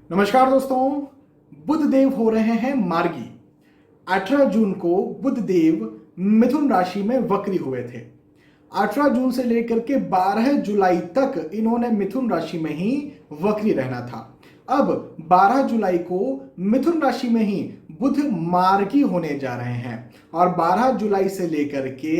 नमस्कार दोस्तों। बुध देव हो रहे हैं मार्गी। 18 जून को बुध देव मिथुन राशि में वक्री हुए थे। 18 जून से लेकर के 12 जुलाई तक इन्होंने मिथुन राशि में ही वक्री रहना था। अब 12 जुलाई को मिथुन राशि में ही बुध मार्गी होने जा रहे हैं और 12 जुलाई से लेकर के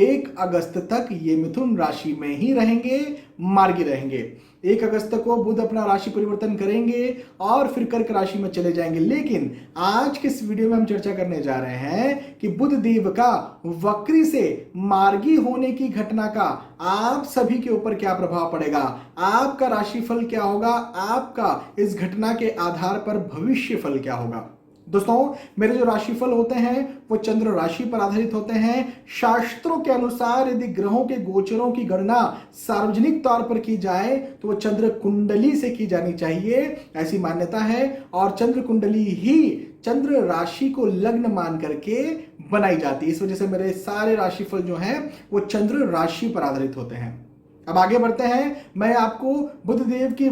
1 अगस्त तक ये मिथुन राशि में ही रहेंगे, मार्गी रहेंगे। 1 अगस्त को बुध अपना राशि परिवर्तन करेंगे और फिर कर्क राशि में चले जाएंगे। लेकिन आज के इस वीडियो में हम चर्चा करने जा रहे हैं कि बुध देव का वक्री से मार्गी होने की घटना का आप सभी के ऊपर क्या प्रभाव पड़ेगा, आपका राशिफल क्या होगा, आपका इस घटना के आधार पर भविष्य फल क्या होगा। दोस्तों, मेरे जो राशिफल होते हैं वो चंद्र राशि पर आधारित होते हैं। शास्त्रों के अनुसार यदि ग्रहों के गोचरों की गणना सार्वजनिक तौर पर की जाए तो वो चंद्र कुंडली से की जानी चाहिए, ऐसी मान्यता है। और चंद्र कुंडली ही चंद्र राशि को लग्न मान करके बनाई जाती है। इस वजह से मेरे सारे राशिफल जो हैं वो चंद्र राशि पर आधारित होते हैं। अब आगे बढ़ते हैं। मैं आपको बुध देव की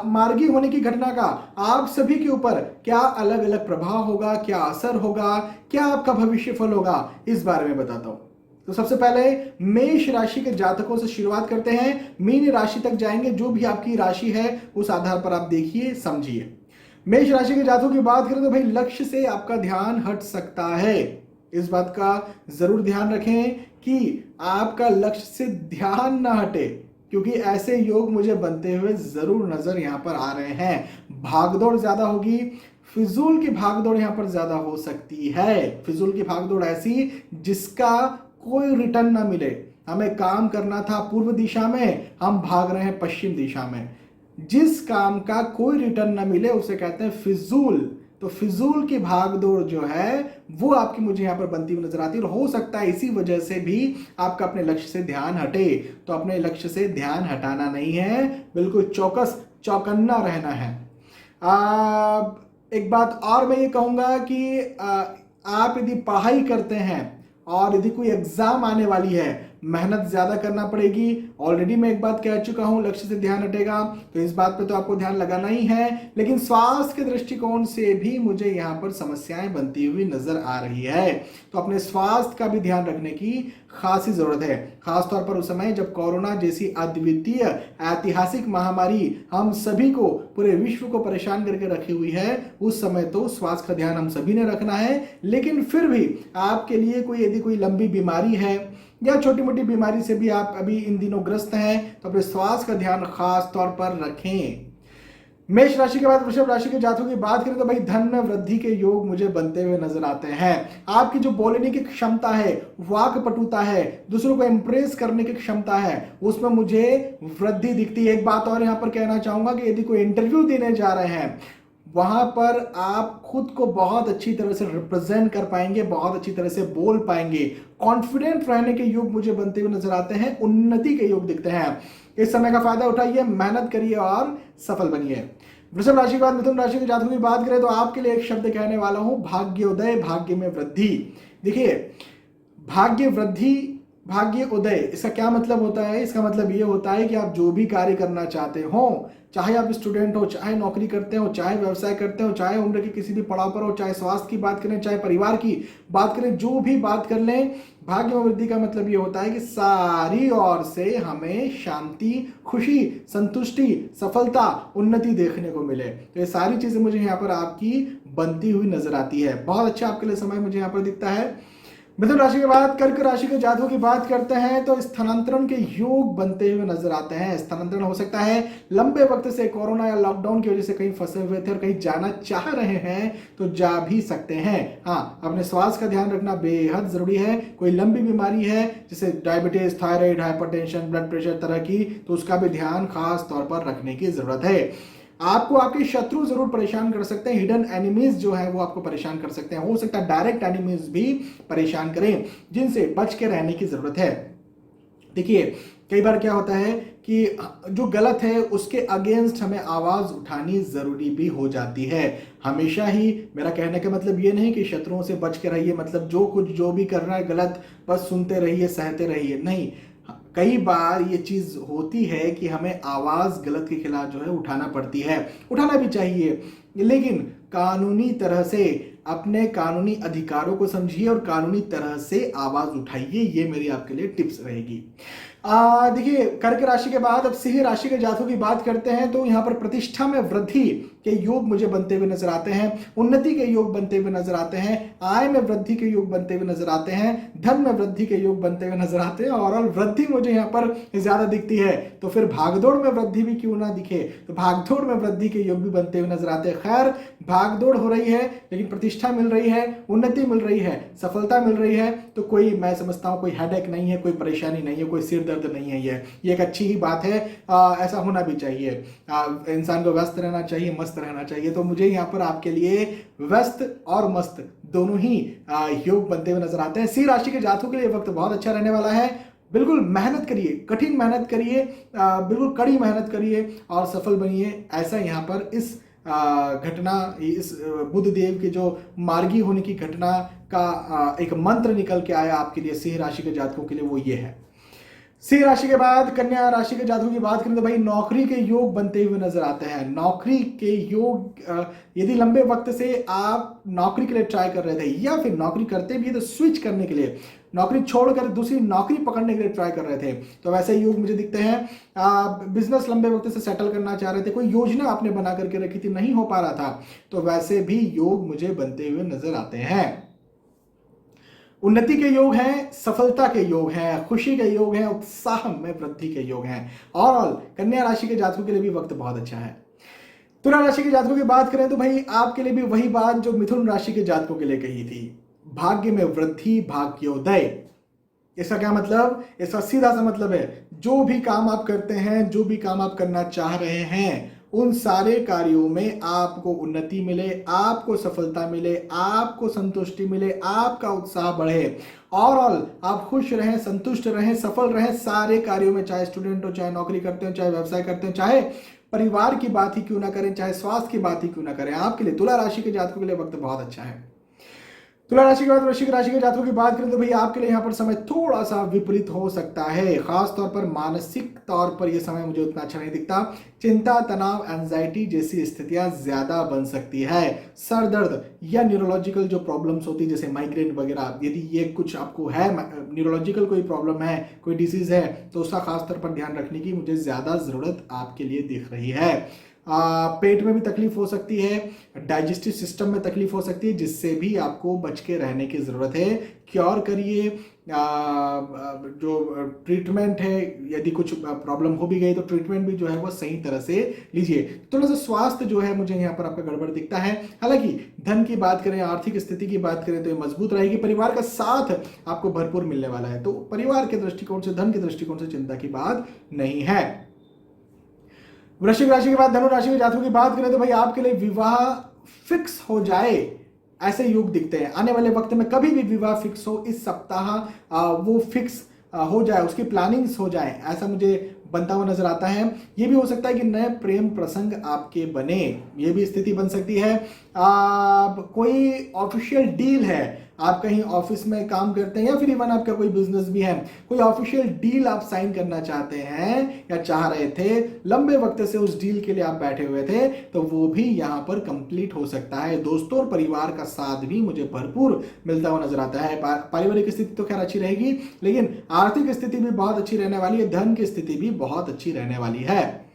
मार्गी होने की घटना का आप सभी के ऊपर क्या अलग अलग प्रभाव होगा, क्या असर होगा, क्या आपका भविष्य फल होगा, इस बारे में बताता हूं। तो सबसे पहले मेष राशि के जातकों से शुरुआत करते हैं। मीन राशि तक जाएंगे। जो भी आपकी राशि है उस आधार पर आप देखिए, समझिए। मेष राशि के जातकों की बात करें तो भाई लक्ष्य से आपका ध्यान हट सकता है। इस बात का जरूर ध्यान रखें कि आपका लक्ष्य से ध्यान ना हटे, क्योंकि ऐसे योग मुझे बनते हुए जरूर नजर यहां पर आ रहे हैं। भागदौड़ ज्यादा होगी, फिजूल की भागदौड़ यहां पर ज्यादा हो सकती है। फिजूल की भागदौड़ ऐसी जिसका कोई रिटर्न ना मिले। हमें काम करना था पूर्व दिशा में, हम भाग रहे हैं पश्चिम दिशा में। जिस काम का कोई रिटर्न ना मिले उसे कहते हैं फिजूल। तो फिजूल की भागदौड़ जो है वो आपकी मुझे यहां पर बनती हुई नजर आती है और हो सकता है इसी वजह से भी आपका अपने लक्ष्य से ध्यान हटे। तो अपने लक्ष्य से ध्यान हटाना नहीं है, बिल्कुल चौकस चौकन्ना रहना है। एक बात और मैं ये कहूंगा कि आप यदि पढ़ाई करते हैं और यदि कोई एग्जाम आने वाली है, मेहनत ज्यादा करना पड़ेगी। ऑलरेडी मैं एक बात कह चुका हूं, लक्ष्य से ध्यान हटेगा तो इस बात पे तो आपको ध्यान लगाना ही है। लेकिन स्वास्थ्य के दृष्टिकोण से भी मुझे यहां पर समस्याएं बनती हुई नजर आ रही है। तो अपने स्वास्थ्य का भी ध्यान रखने की खासी जरूरत है, खासतौर पर उस समय जब कोरोना जैसी अद्वितीय ऐतिहासिक महामारी हम सभी को, पूरे विश्व को परेशान करके रखी हुई है। उस समय तो स्वास्थ्य का ध्यान हम सभी ने रखना है। लेकिन फिर भी आपके लिए यदि कोई लंबी बीमारी है या छोटी मोटी बीमारी से भी आप अभी इन दिनों ग्रस्त हैं तो अपने स्वास्थ्य का ध्यान खास तौर पर रखें। मेष राशि के बाद वृषभ राशि के जातकों की बात करें तो भाई धन वृद्धि के योग मुझे बनते हुए नजर आते हैं। आपकी जो बोलने की क्षमता है, वाक पटुता है, दूसरों को इंप्रेस करने की क्षमता है, उसमें मुझे वृद्धि दिखती है। एक बात और यहां पर कहना चाहूंगा कि यदि कोई इंटरव्यू देने जा रहे हैं वहां पर आप खुद को बहुत अच्छी तरह से रिप्रेजेंट कर पाएंगे, बहुत अच्छी तरह से बोल पाएंगे। कॉन्फिडेंट रहने के योग मुझे बनते हुए नजर आते हैं, उन्नति के योग दिखते हैं। इस समय का फायदा उठाइए, मेहनत करिए और सफल बनिए। वृषभ राशि के बाद मिथुन राशि के जातकों की बात करें तो आपके लिए एक शब्द कहने वाला हूं, भाग्योदय, भाग्य में वृद्धि। देखिए, भाग्य वृद्धि, भाग्य उदय, इसका क्या मतलब होता है? इसका मतलब ये होता है कि आप जो भी कार्य करना चाहते हो, चाहे आप स्टूडेंट हो, चाहे नौकरी करते हो, चाहे व्यवसाय करते हो, चाहे उम्र के किसी भी पड़ाव पर हो, चाहे स्वास्थ्य की बात करें, चाहे परिवार की बात करें, जो भी बात कर लें, भाग्य में वृद्धि का मतलब ये होता है कि सारी ओर से हमें शांति, खुशी, संतुष्टि, सफलता, उन्नति देखने को मिले। तो ये सारी चीजें मुझे यहाँ पर आपकी बनती हुई नजर आती है। बहुत अच्छा आपके लिए समय मुझे यहाँ पर दिखता है। मिथुन राशि के बाद कर्क राशि के जातकों की बात करते हैं तो स्थानांतरण के योग बनते हुए नजर आते हैं। स्थानांतरण हो सकता है, लंबे वक्त से कोरोना या लॉकडाउन की वजह से कहीं फंसे हुए थे और कहीं जाना चाह रहे हैं तो जा भी सकते हैं। हाँ, अपने स्वास्थ्य का ध्यान रखना बेहद जरूरी है। कोई लंबी बीमारी है जैसे diabetes, thyroid, hypertension, blood pressure तरह की, तो उसका भी ध्यान खास तौर पर रखने की जरूरत है। आपको आपके शत्रु जरूर परेशान कर सकते हैं, हिडन एनिमीज जो है वो आपको परेशान कर सकते हैं। हो सकता है डायरेक्ट एनिमीज भी परेशान करें, जिनसे बच के रहने की जरूरत है। देखिए, कई बार क्या होता है कि जो गलत है उसके अगेंस्ट हमें आवाज उठानी जरूरी भी हो जाती है। हमेशा ही मेरा कहने का मतलब ये नहीं कि शत्रुओं से बच के रहिए, मतलब जो भी कर रहा है गलत बस सुनते रहिए, सहते रहिए, नहीं। कई बार ये चीज़ होती है कि हमें आवाज़ गलत के खिलाफ जो है उठाना पड़ती है, उठाना भी चाहिए, लेकिन कानूनी तरह से अपने कानूनी अधिकारों को समझिए और कानूनी तरह से आवाज़ उठाइए। ये मेरी आपके लिए टिप्स रहेगी। देखिए, कर्क राशि के बाद अब सिंह राशि के जातकों की बात करते हैं तो यहाँ पर प्रतिष्ठा में वृद्धि के योग मुझे बनते हुए नजर आते हैं, उन्नति के योग बनते हुए नजर आते हैं, आय में वृद्धि के योग बनते हुए नजर आते हैं, धन में वृद्धि के योग बनते हुए नजर आते हैं। ओवरऑल वृद्धि मुझे यहाँ पर ज्यादा दिखती है, तो फिर भागदौड़ में वृद्धि भी क्यों ना दिखे, तो भागदौड़ में वृद्धि के योग भी बनते हुए नजर आते हैं। खैर, भागदौड़ हो रही है लेकिन प्रतिष्ठा मिल रही है, उन्नति मिल रही है, सफलता मिल रही है, तो कोई, मैं समझता हूँ, कोई हेडेक नहीं है, कोई परेशानी नहीं है, कोई सिर दर्द नहीं है। ये एक अच्छी ही बात है। ऐसा होना भी चाहिए। इंसान को व्यस्त रहना चाहिए, मस्त रहना चाहिए। तो मुझे यहाँ पर आपके लिए व्यस्त और मस्त दोनों ही योग बनते हुए नजर आते हैं। सिंह राशि के जातकों के लिए वक्त बहुत अच्छा रहने वाला है। बिल्कुल मेहनत करिए, कठिन मेहनत करिए, बिल्कुल कड़ी मेहनत करिए और सफल बनिए। ऐसा यहाँ पर इस घटना, इस बुध देव के जो मार्गी होने की घटना का एक मंत्र निकल के आया आपके लिए सिंह राशि के जातकों के लिए, वो ये है। सिंह राशि के बाद कन्या राशि के जातकों की बात करें तो भाई नौकरी के योग बनते हुए नजर आते हैं। नौकरी के योग, यदि लंबे वक्त से आप नौकरी के लिए ट्राई कर रहे थे या फिर नौकरी करते भी तो स्विच करने के लिए, नौकरी छोड़कर दूसरी नौकरी पकड़ने के लिए ट्राई कर रहे थे, तो वैसे योग मुझे दिखते हैं। बिजनेस लंबे वक्त से सेटल करना चाह रहे थे, कोई योजना आपने बना करके रखी थी, नहीं हो पा रहा था, तो वैसे भी योग मुझे बनते हुए नजर आते हैं। उन्नति के योग हैं, सफलता के योग हैं, खुशी के योग हैं, उत्साह में वृद्धि के योग हैं। और कन्या राशि के जातकों के लिए भी वक्त बहुत अच्छा है। तुला राशि के जातकों की बात करें तो भाई आपके लिए भी वही बात जो मिथुन राशि के जातकों के लिए कही थी, भाग्य में वृद्धि, भाग्योदय। इसका क्या मतलब? इसका सीधा सा मतलब है, जो भी काम आप करते हैं, जो भी काम आप करना चाह रहे हैं, उन सारे कार्यों में आपको उन्नति मिले, आपको सफलता मिले, आपको संतुष्टि मिले, आपका उत्साह बढ़े, और आप खुश रहें, संतुष्ट रहें, सफल रहें सारे कार्यों में, चाहे स्टूडेंट हो, चाहे नौकरी करते हो, चाहे व्यवसाय करते हो, चाहे परिवार की बात ही क्यों ना करें, चाहे स्वास्थ्य की बात ही क्यों ना करें। आपके लिए, तुला राशि के जातकों के लिए वक्त बहुत अच्छा है। तुला राशि के बाद वृश्चिक राशि के जातकों की बात करें तो भैया आपके लिए यहाँ पर समय थोड़ा सा विपरीत हो सकता है। खास तौर पर मानसिक तौर पर यह समय मुझे उतना अच्छा नहीं दिखता। चिंता, तनाव, एंजाइटी जैसी स्थितियां ज्यादा बन सकती है। सर दर्द या न्यूरोलॉजिकल जो प्रॉब्लम्स होती है जैसे माइग्रेन वगैरह, यदि ये कुछ आपको है, न्यूरोलॉजिकल कोई प्रॉब्लम है, कोई डिसीज है, तो उसका खास तौर पर ध्यान रखने की मुझे ज्यादा जरूरत आपके लिए दिख रही है। पेट में भी तकलीफ हो सकती है, डाइजेस्टिव सिस्टम में तकलीफ हो सकती है, जिससे भी आपको बच के रहने की ज़रूरत है। क्योर करिए, जो ट्रीटमेंट है, यदि कुछ प्रॉब्लम हो भी गई तो ट्रीटमेंट भी जो है वो सही तरह से लीजिए। थोड़ा सा स्वास्थ्य जो है मुझे यहाँ पर आपका गड़बड़ दिखता है। हालांकि धन की बात करें, आर्थिक स्थिति की बात करें तो ये मजबूत रहेगी। परिवार का साथ आपको भरपूर मिलने वाला है, तो परिवार के दृष्टिकोण से, धन के दृष्टिकोण से चिंता की बात नहीं है। वृश्चिक राशि के बाद धनु राशि के जातकों की बात करें तो भाई आपके लिए विवाह फिक्स हो जाए ऐसे योग दिखते हैं। आने वाले वक्त में कभी भी विवाह फिक्स हो, इस सप्ताह वो फिक्स हो जाए, उसकी प्लानिंग्स हो जाए, ऐसा मुझे बनता हुआ नजर आता है। ये भी हो सकता है कि नए प्रेम प्रसंग आपके बने, ये भी स्थिति बन सकती है। कोई ऑफिशियल डील है, आप कहीं ऑफिस में काम करते हैं या फिर इवन आपका कोई बिजनेस भी है, कोई ऑफिशियल डील आप साइन करना चाहते हैं या चाह रहे थे, लंबे वक्त से उस डील के लिए आप बैठे हुए थे, तो वो भी यहाँ पर कंप्लीट हो सकता है। दोस्तों और परिवार का साथ भी मुझे भरपूर मिलता हुआ नजर आता है। पारिवारिक स्थिति तो खैर अच्छी रहेगी, लेकिन आर्थिक स्थिति भी बहुत अच्छी रहने वाली है, धन की स्थिति भी बहुत अच्छी रहने वाली है।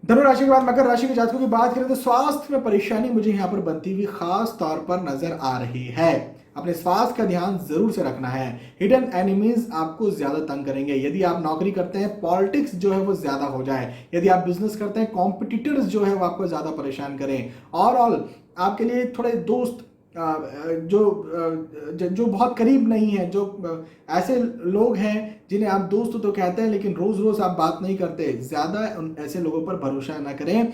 धनु राशि के बाद मकर राशि के जातकों की बात करें तो स्वास्थ्य में परेशानी मुझे यहाँ पर बनती हुई खास तौर पर नजर आ रही है। अपने स्वास्थ्य का ध्यान जरूर से रखना है। हिडन एनिमीज आपको ज्यादा तंग करेंगे। यदि आप नौकरी करते हैं, पॉलिटिक्स जो है वो ज्यादा हो जाए। यदि आप बिजनेस करते हैं, कॉम्पिटिटर्स जो है वो आपको ज्यादा परेशान करें। और आपके लिए थोड़े दोस्त जो बहुत करीब नहीं है, जो ऐसे लोग हैं जिन्हें आप दोस्त तो कहते हैं लेकिन रोज रोज आप बात नहीं करते, ज्यादा ऐसे लोगों पर भरोसा ना करें।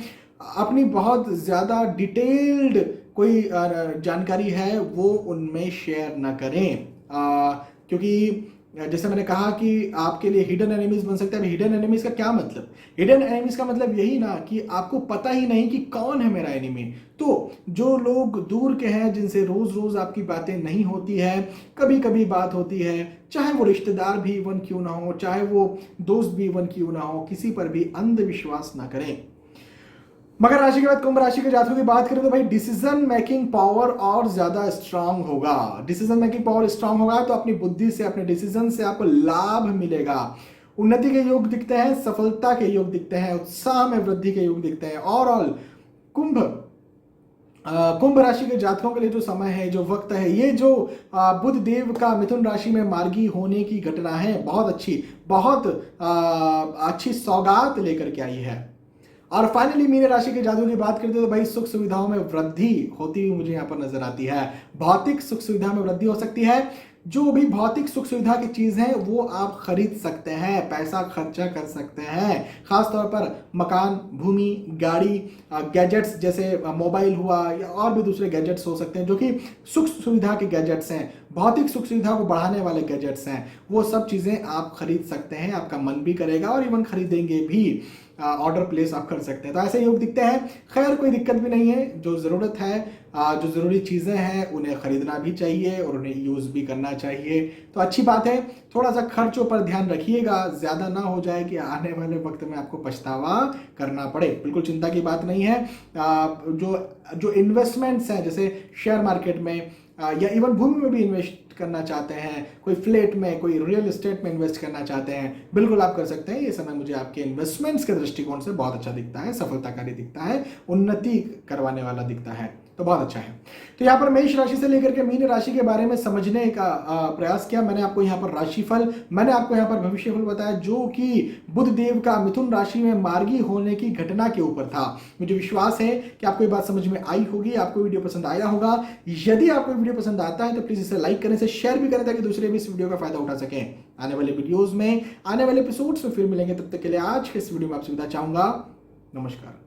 अपनी बहुत ज्यादा डिटेल्ड कोई जानकारी है वो उनमें शेयर ना करें, क्योंकि जैसे मैंने कहा कि आपके लिए हिडन एनिमीज बन सकते हैं। हिडन एनिमीज का क्या मतलब? हिडन एनिमीज का मतलब यही ना कि आपको पता ही नहीं कि कौन है मेरा एनिमी। तो जो लोग दूर के हैं, जिनसे रोज रोज आपकी बातें नहीं होती है, कभी कभी बात होती है, चाहे वो रिश्तेदार भी इवन क्यों ना हो, चाहे वो दोस्त भी इवन क्यों ना हो, किसी पर भी अंधविश्वास ना करें। मकर राशि के बाद कुंभ राशि के जातकों की बात करें तो भाई डिसीजन मेकिंग पावर और ज्यादा स्ट्रांग होगा। डिसीजन मेकिंग पावर स्ट्रांग होगा तो अपनी बुद्धि से, अपने डिसीजन से आपको लाभ मिलेगा। उन्नति के योग दिखते हैं, सफलता के योग दिखते हैं, उत्साह में वृद्धि के योग दिखते हैं। ओवरऑल कुंभ कुंभ राशि के जातकों के लिए जो समय है, जो वक्त है, ये जो बुध देव का मिथुन राशि में मार्गी होने की घटना है, बहुत अच्छी, बहुत अच्छी सौगात लेकर के आई है। और फाइनली मीन राशि के जातकों की बात करते तो भाई सुख सुविधाओं में वृद्धि होती हुई मुझे यहाँ पर नजर आती है। भौतिक सुख सुविधा में वृद्धि हो सकती है। जो भी भौतिक सुख सुविधा की चीज है वो आप खरीद सकते हैं, पैसा खर्चा कर सकते हैं। खासतौर पर मकान, भूमि, गाड़ी, गैजेट्स जैसे मोबाइल हुआ या और भी दूसरे गैजेट्स हो सकते हैं जो कि सुख सुविधा के गैजेट्स हैं, भौतिक सुख सुविधा को बढ़ाने वाले गैजेट्स हैं। वो सब चीजें आप खरीद सकते हैं, आपका मन भी करेगा और इवन खरीदेंगे भी, ऑर्डर प्लेस आप कर सकते हैं। तो ऐसे योग दिखते हैं। खैर कोई दिक्कत भी नहीं है, जो ज़रूरत है, जो ज़रूरी चीज़ें हैं उन्हें खरीदना भी चाहिए और उन्हें यूज़ भी करना चाहिए। तो अच्छी बात है। थोड़ा सा खर्चों पर ध्यान रखिएगा, ज़्यादा ना हो जाए कि आने वाले वक्त में आपको पछतावा करना पड़े। बिल्कुल चिंता की बात नहीं है। जो इन्वेस्टमेंट्स हैं, जैसे शेयर मार्केट में या इवन भूमि में भी इन्वेस्ट करना चाहते हैं, कोई फ्लैट में, कोई रियल एस्टेट में इन्वेस्ट करना चाहते हैं, बिल्कुल आप कर सकते हैं। ये समय मुझे आपके इन्वेस्टमेंट्स के दृष्टिकोण से बहुत अच्छा दिखता है, सफलताकारी दिखता है, उन्नति करवाने वाला दिखता है, तो बहुत अच्छा है। तो यहाँ पर मेष राशि से लेकर के मीन राशि के बारे में समझने का प्रयास किया। मैंने आपको यहाँ पर राशिफल, मैंने आपको यहाँ पर भविष्यफल बताया जो कि बुध देव का मिथुन राशि में मार्गी होने की घटना के ऊपर था। मुझे विश्वास है कि आपको ये बात समझ में आई होगी, आपको वीडियो पसंद आया होगा। यदि आपको वीडियो पसंद आता है तो प्लीज इसे लाइक करें, इसे शेयर भी करें ताकि दूसरे भी इस वीडियो का फायदा उठा सकें। आने वाले वीडियोज में, आने वाले एपिसोड्स में फिर मिलेंगे। तब तक के लिए आज के इस वीडियो में आपसे विदा चाहूंगा। नमस्कार।